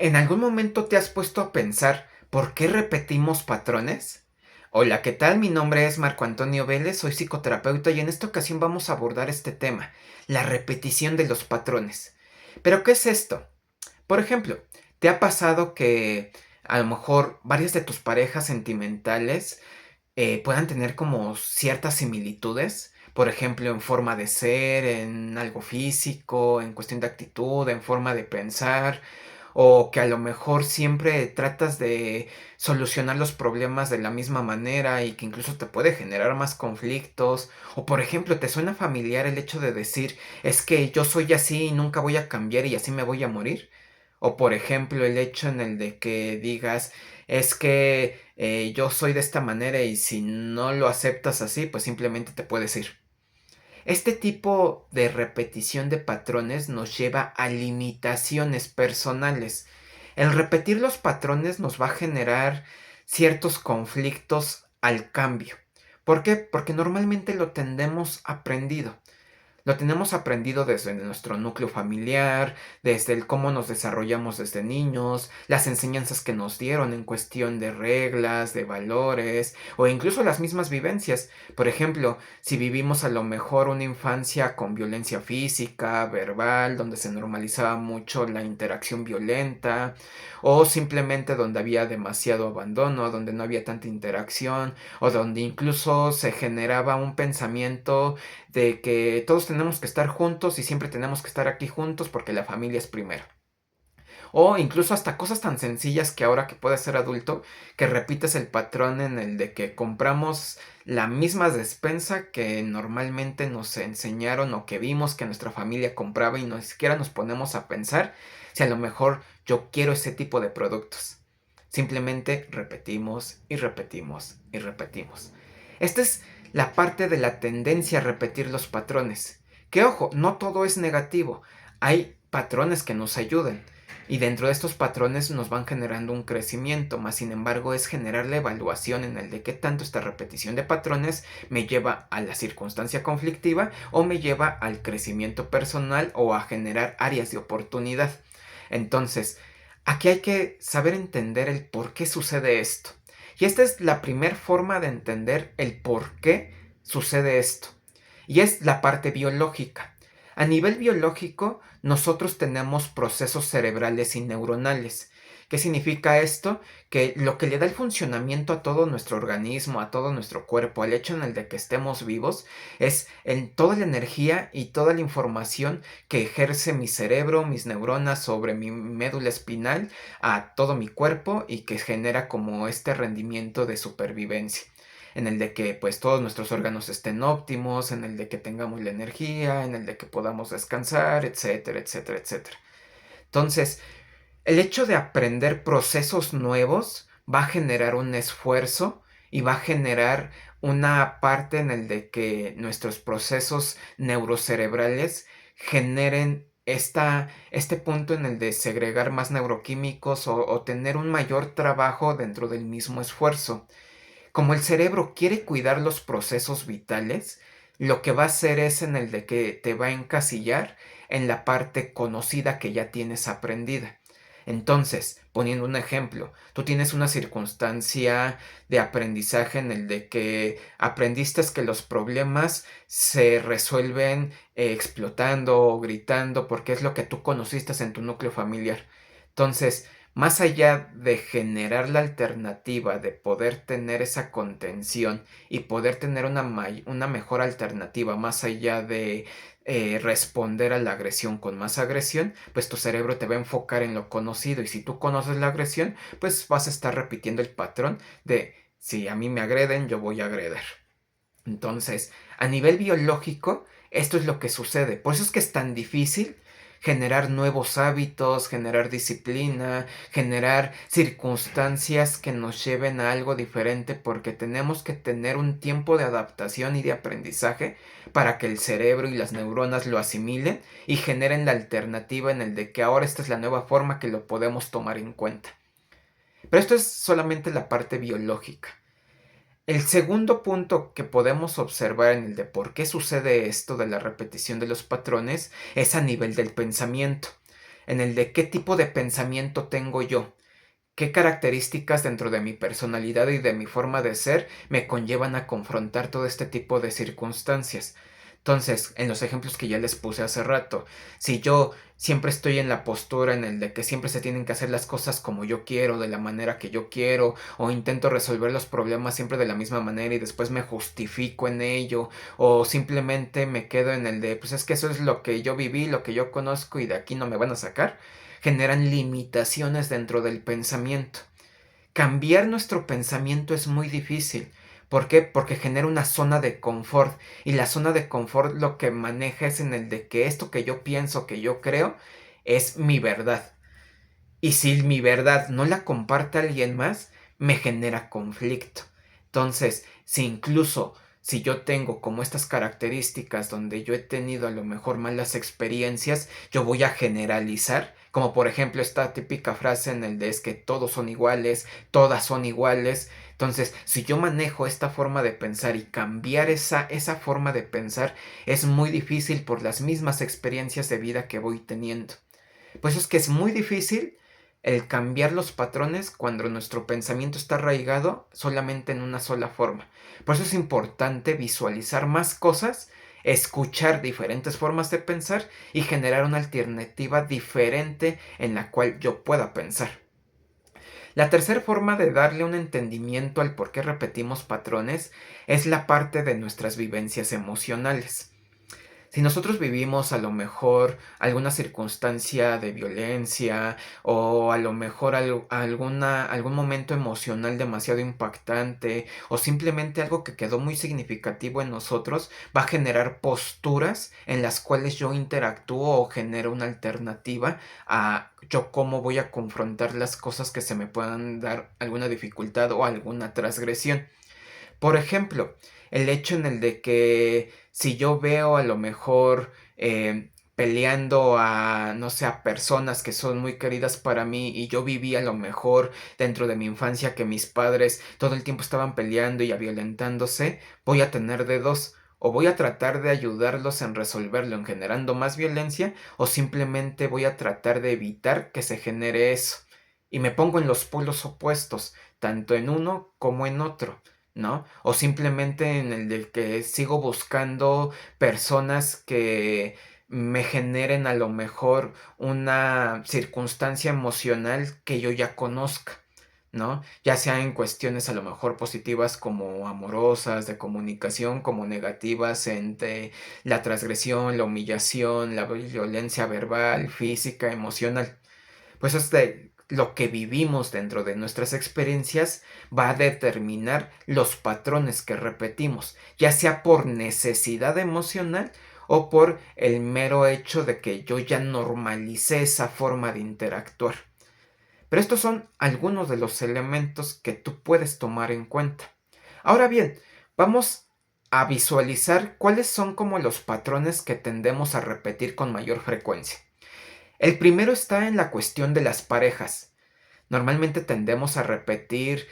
¿En algún momento te has puesto a pensar por qué repetimos patrones? Hola, ¿qué tal? Mi nombre es Marco Antonio Vélez, soy psicoterapeuta y en esta ocasión vamos a abordar este tema, la repetición de los patrones. ¿Pero qué es esto? Por ejemplo, ¿te ha pasado que a lo mejor varias de tus parejas sentimentales puedan tener como ciertas similitudes? Por ejemplo, en forma de ser, en algo físico, en cuestión de actitud, en forma de pensar, o que a lo mejor siempre tratas de solucionar los problemas de la misma manera y que incluso te puede generar más conflictos, o por ejemplo, ¿te suena familiar el hecho de decir, es que yo soy así y nunca voy a cambiar y así me voy a morir? O por ejemplo, el hecho en el de que digas, es que yo soy de esta manera y si no lo aceptas así, pues simplemente te puedes ir. Este tipo de repetición de patrones nos lleva a limitaciones personales. El repetir los patrones nos va a generar ciertos conflictos al cambio. ¿Por qué? Porque normalmente lo tenemos aprendido. Lo tenemos aprendido desde nuestro núcleo familiar, desde el cómo nos desarrollamos desde niños, las enseñanzas que nos dieron en cuestión de reglas, de valores o incluso las mismas vivencias. Por ejemplo, si vivimos a lo mejor una infancia con violencia física, verbal, donde se normalizaba mucho la interacción violenta, o simplemente donde había demasiado abandono, donde no había tanta interacción, o donde incluso se generaba un pensamiento de que todos tenemos que estar juntos y siempre tenemos que estar aquí juntos porque la familia es primero. O incluso hasta cosas tan sencillas que ahora que puedes ser adulto, que repites el patrón en el de que compramos la misma despensa que normalmente nos enseñaron o que vimos que nuestra familia compraba y ni siquiera nos ponemos a pensar si a lo mejor yo quiero ese tipo de productos. Simplemente repetimos y repetimos y repetimos. Esta es la parte de la tendencia a repetir los patrones. Que ojo, no todo es negativo. Hay patrones que nos ayudan. Y dentro de estos patrones nos van generando un crecimiento, más sin embargo es generar la evaluación en el de qué tanto esta repetición de patrones me lleva a la circunstancia conflictiva o me lleva al crecimiento personal o a generar áreas de oportunidad. Entonces, aquí hay que saber entender el por qué sucede esto. Y esta es la primera forma de entender el por qué sucede esto. Y es la parte biológica. A nivel biológico, nosotros tenemos procesos cerebrales y neuronales. ¿Qué significa esto? Que lo que le da el funcionamiento a todo nuestro organismo, a todo nuestro cuerpo, al hecho en el de que estemos vivos, es en toda la energía y toda la información que ejerce mi cerebro, mis neuronas sobre mi médula espinal, a todo mi cuerpo y que genera como este rendimiento de supervivencia en el de que pues todos nuestros órganos estén óptimos, en el de que tengamos la energía, en el de que podamos descansar, etcétera, etcétera, etcétera. Entonces, el hecho de aprender procesos nuevos va a generar un esfuerzo y va a generar una parte en el de que nuestros procesos neurocerebrales generen este punto en el de segregar más neuroquímicos o tener un mayor trabajo dentro del mismo esfuerzo. Como el cerebro quiere cuidar los procesos vitales, lo que va a hacer es en el de que te va a encasillar en la parte conocida que ya tienes aprendida. Entonces, poniendo un ejemplo, tú tienes una circunstancia de aprendizaje en el de que aprendiste que los problemas se resuelven explotando o gritando porque es lo que tú conociste en tu núcleo familiar. Entonces, más allá de generar la alternativa de poder tener esa contención y poder tener una mejor alternativa más allá de responder a la agresión con más agresión, pues tu cerebro te va a enfocar en lo conocido y si tú conoces la agresión, pues vas a estar repitiendo el patrón de si a mí me agreden, yo voy a agreder. Entonces, a nivel biológico, esto es lo que sucede. Por eso es que es tan difícil generar nuevos hábitos, generar disciplina, generar circunstancias que nos lleven a algo diferente, porque tenemos que tener un tiempo de adaptación y de aprendizaje para que el cerebro y las neuronas lo asimilen y generen la alternativa en el de que ahora esta es la nueva forma que lo podemos tomar en cuenta. Pero esto es solamente la parte biológica. El segundo punto que podemos observar en el de por qué sucede esto de la repetición de los patrones es a nivel del pensamiento. en el de qué tipo de pensamiento tengo yo, qué características dentro de mi personalidad y de mi forma de ser me conllevan a confrontar todo este tipo de circunstancias. Entonces, en los ejemplos que ya les puse hace rato, si yo siempre estoy en la postura en el de que siempre se tienen que hacer las cosas como yo quiero, de la manera que yo quiero, o intento resolver los problemas siempre de la misma manera y después me justifico en ello, o simplemente me quedo en el de, pues es que eso es lo que yo viví, lo que yo conozco y de aquí no me van a sacar, generan limitaciones dentro del pensamiento. Cambiar nuestro pensamiento es muy difícil. ¿Por qué? Porque genera una zona de confort. Y la zona de confort lo que maneja es en el de que esto que yo pienso, que yo creo, es mi verdad. Y si mi verdad no la comparte alguien más, me genera conflicto. Entonces, si incluso si yo tengo como estas características donde yo he tenido a lo mejor malas experiencias, yo voy a generalizar, como por ejemplo esta típica frase en el de es que todos son iguales, todas son iguales. Entonces, si yo manejo esta forma de pensar y cambiar esa forma de pensar, es muy difícil por las mismas experiencias de vida que voy teniendo. Pues es que es muy difícil el cambiar los patrones cuando nuestro pensamiento está arraigado solamente en una sola forma. Por eso es importante visualizar más cosas, escuchar diferentes formas de pensar y generar una alternativa diferente en la cual yo pueda pensar. La tercera forma de darle un entendimiento al por qué repetimos patrones es la parte de nuestras vivencias emocionales. Si nosotros vivimos a lo mejor alguna circunstancia de violencia o a lo mejor algún momento emocional demasiado impactante o simplemente algo que quedó muy significativo en nosotros, va a generar posturas en las cuales yo interactúo o genero una alternativa a yo cómo voy a confrontar las cosas que se me puedan dar alguna dificultad o alguna transgresión. Por ejemplo, el hecho en el de que si yo veo a lo mejor peleando a, no sé, a personas que son muy queridas para mí y yo viví a lo mejor dentro de mi infancia que mis padres todo el tiempo estaban peleando y violentándose, voy a tener de dos. O voy a tratar de ayudarlos en resolverlo, en generando más violencia, o simplemente voy a tratar de evitar que se genere eso. Y me pongo en los polos opuestos, tanto en uno como en otro. ¿No? O simplemente en el del que sigo buscando personas que me generen a lo mejor una circunstancia emocional que yo ya conozca, ¿no? Ya sea en cuestiones a lo mejor positivas como amorosas, de comunicación, como negativas entre la transgresión, la humillación, la violencia verbal, física, emocional. Pues lo que vivimos dentro de nuestras experiencias va a determinar los patrones que repetimos, ya sea por necesidad emocional o por el mero hecho de que yo ya normalicé esa forma de interactuar. Pero estos son algunos de los elementos que tú puedes tomar en cuenta. Ahora bien, vamos a visualizar cuáles son como los patrones que tendemos a repetir con mayor frecuencia. El primero está en la cuestión de las parejas. Normalmente tendemos a repetir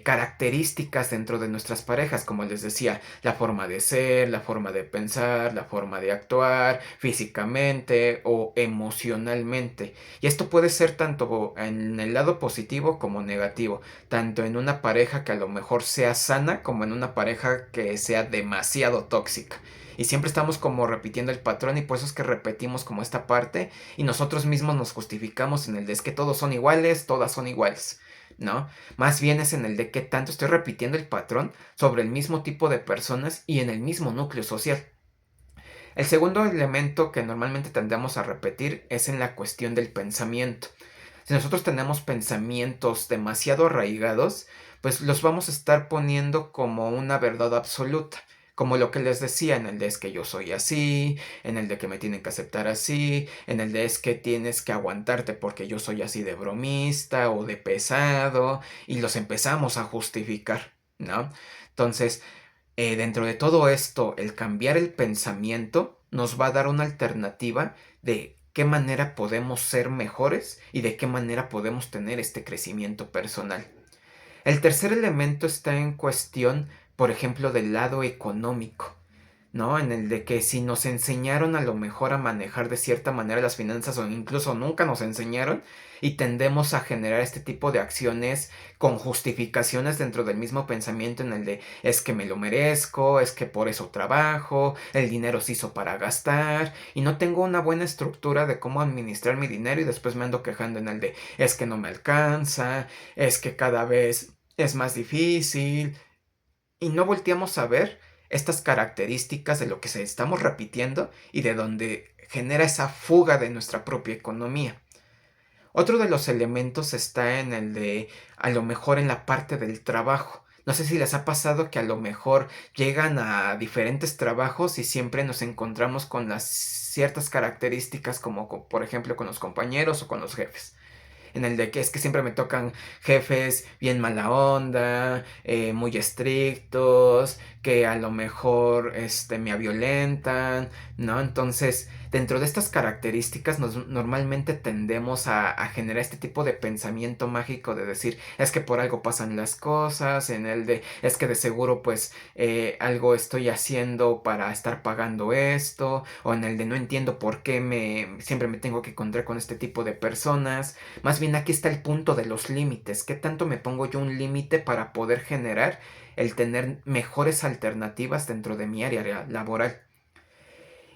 características dentro de nuestras parejas, como les decía, la forma de ser, la forma de pensar, la forma de actuar, físicamente o emocionalmente. Y esto puede ser tanto en el lado positivo como negativo, tanto en una pareja que a lo mejor sea sana como en una pareja que sea demasiado tóxica. Y siempre estamos como repitiendo el patrón y por eso es que repetimos como esta parte y nosotros mismos nos justificamos en el de es que todos son iguales, todas son iguales, ¿no? Más bien es en el de qué tanto estoy repitiendo el patrón sobre el mismo tipo de personas y en el mismo núcleo social. El segundo elemento que normalmente tendemos a repetir es en la cuestión del pensamiento. Si nosotros tenemos pensamientos demasiado arraigados, pues los vamos a estar poniendo como una verdad absoluta. Como lo que les decía, en el de es que yo soy así, en el de que me tienen que aceptar así, en el de es que tienes que aguantarte porque yo soy así de bromista o de pesado, y los empezamos a justificar, ¿no? Entonces, dentro de todo esto, el cambiar el pensamiento nos va a dar una alternativa de qué manera podemos ser mejores y de qué manera podemos tener este crecimiento personal. El tercer elemento está en cuestión, por ejemplo, del lado económico. ¿no? En el de que si nos enseñaron a lo mejor a manejar de cierta manera las finanzas o incluso nunca nos enseñaron y tendemos a generar este tipo de acciones con justificaciones dentro del mismo pensamiento en el de es que me lo merezco, es que por eso trabajo, el dinero se hizo para gastar y no tengo una buena estructura de cómo administrar mi dinero y después me ando quejando en el de es que no me alcanza, es que cada vez es más difícil y no volteamos a ver estas características de lo que se estamos repitiendo y de donde genera esa fuga de nuestra propia economía. Otro de los elementos está en el de a lo mejor en la parte del trabajo. No sé si les ha pasado que a lo mejor llegan a diferentes trabajos y siempre nos encontramos con las ciertas características como por ejemplo con los compañeros o con los jefes en el de que es que siempre me tocan jefes bien mala onda, muy estrictos, que a lo mejor me violentan, ¿no? Entonces, dentro de estas características normalmente tendemos a generar este tipo de pensamiento mágico de decir, es que por algo pasan las cosas, en el de, es que de seguro pues algo estoy haciendo para estar pagando esto, o en el de no entiendo por qué siempre me tengo que encontrar con este tipo de personas. Más bien aquí está el punto de los límites. ¿Qué tanto me pongo yo un límite para poder generar el tener mejores alternativas dentro de mi área laboral?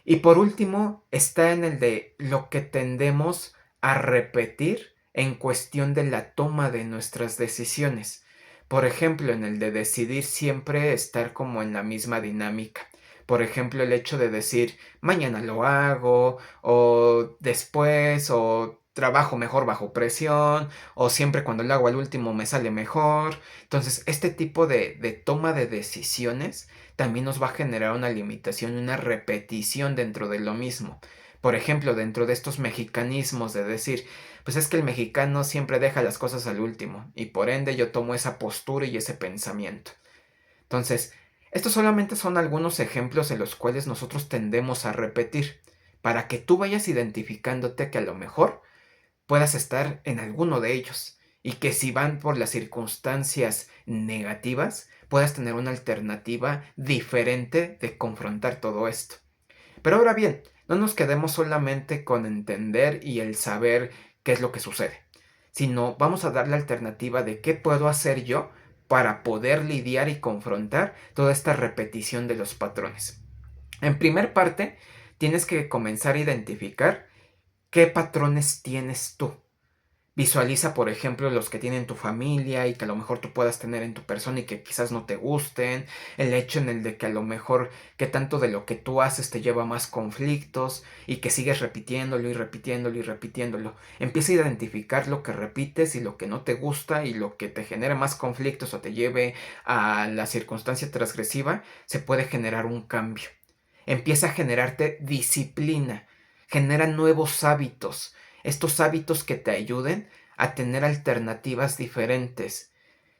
Y por último está en el de lo que tendemos a repetir en cuestión de la toma de nuestras decisiones. Por ejemplo, en el de decidir siempre estar como en la misma dinámica. Por ejemplo, el hecho de decir mañana lo hago, o después, o trabajo mejor bajo presión, o siempre cuando lo hago al último me sale mejor. Entonces, este tipo de toma de decisiones también nos va a generar una limitación, una repetición dentro de lo mismo. Por ejemplo, dentro de estos mexicanismos de decir, pues es que el mexicano siempre deja las cosas al último y por ende yo tomo esa postura y ese pensamiento. Entonces, estos solamente son algunos ejemplos en los cuales nosotros tendemos a repetir para que tú vayas identificándote que a lo mejor puedas estar en alguno de ellos y que si van por las circunstancias negativas, puedas tener una alternativa diferente de confrontar todo esto. Pero ahora bien, no nos quedemos solamente con entender y el saber qué es lo que sucede, sino vamos a dar la alternativa de qué puedo hacer yo para poder lidiar y confrontar toda esta repetición de los patrones. En primer parte, tienes que comenzar a identificar qué patrones tienes tú. Visualiza, por ejemplo, los que tienen tu familia y que a lo mejor tú puedas tener en tu persona y que quizás no te gusten. El hecho en el de que a lo mejor que tanto de lo que tú haces te lleva a más conflictos y que sigues repitiéndolo y repitiéndolo y repitiéndolo. Empieza a identificar lo que repites y lo que no te gusta y lo que te genera más conflictos o te lleve a la circunstancia transgresiva, se puede generar un cambio. Empieza a generarte disciplina. Genera nuevos hábitos, estos hábitos que te ayuden a tener alternativas diferentes.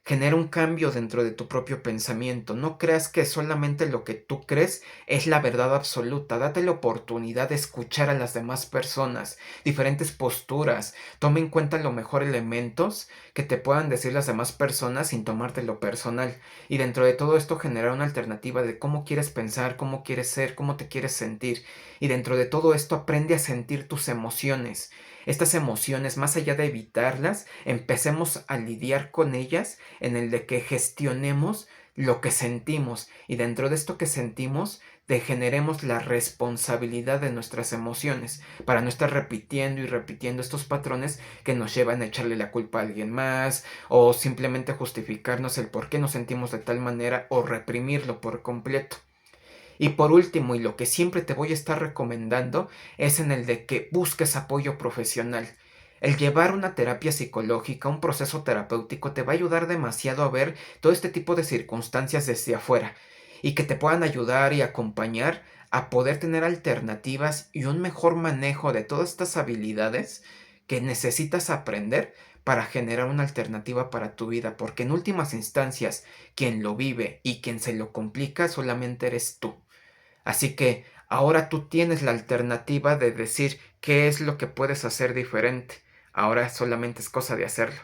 Genera un cambio dentro de tu propio pensamiento. No creas que solamente lo que tú crees es la verdad absoluta. Date la oportunidad de escuchar a las demás personas, diferentes posturas. Toma en cuenta lo mejor elementos que te puedan decir las demás personas sin tomártelo personal. Y dentro de todo esto generar una alternativa de cómo quieres pensar, cómo quieres ser, cómo te quieres sentir. Y dentro de todo esto aprende a sentir tus emociones. Estas emociones, más allá de evitarlas, empecemos a lidiar con ellas en el de que gestionemos lo que sentimos y dentro de esto que sentimos generemos la responsabilidad de nuestras emociones para no estar repitiendo y repitiendo estos patrones que nos llevan a echarle la culpa a alguien más o simplemente justificarnos el por qué nos sentimos de tal manera o reprimirlo por completo. Y por último, y lo que siempre te voy a estar recomendando, es en el de que busques apoyo profesional. El llevar una terapia psicológica, un proceso terapéutico, te va a ayudar demasiado a ver todo este tipo de circunstancias desde afuera y que te puedan ayudar y acompañar a poder tener alternativas y un mejor manejo de todas estas habilidades que necesitas aprender para generar una alternativa para tu vida, porque en últimas instancias, quien lo vive y quien se lo complica solamente eres tú. Así que ahora tú tienes la alternativa de decir qué es lo que puedes hacer diferente. Ahora solamente es cosa de hacerlo.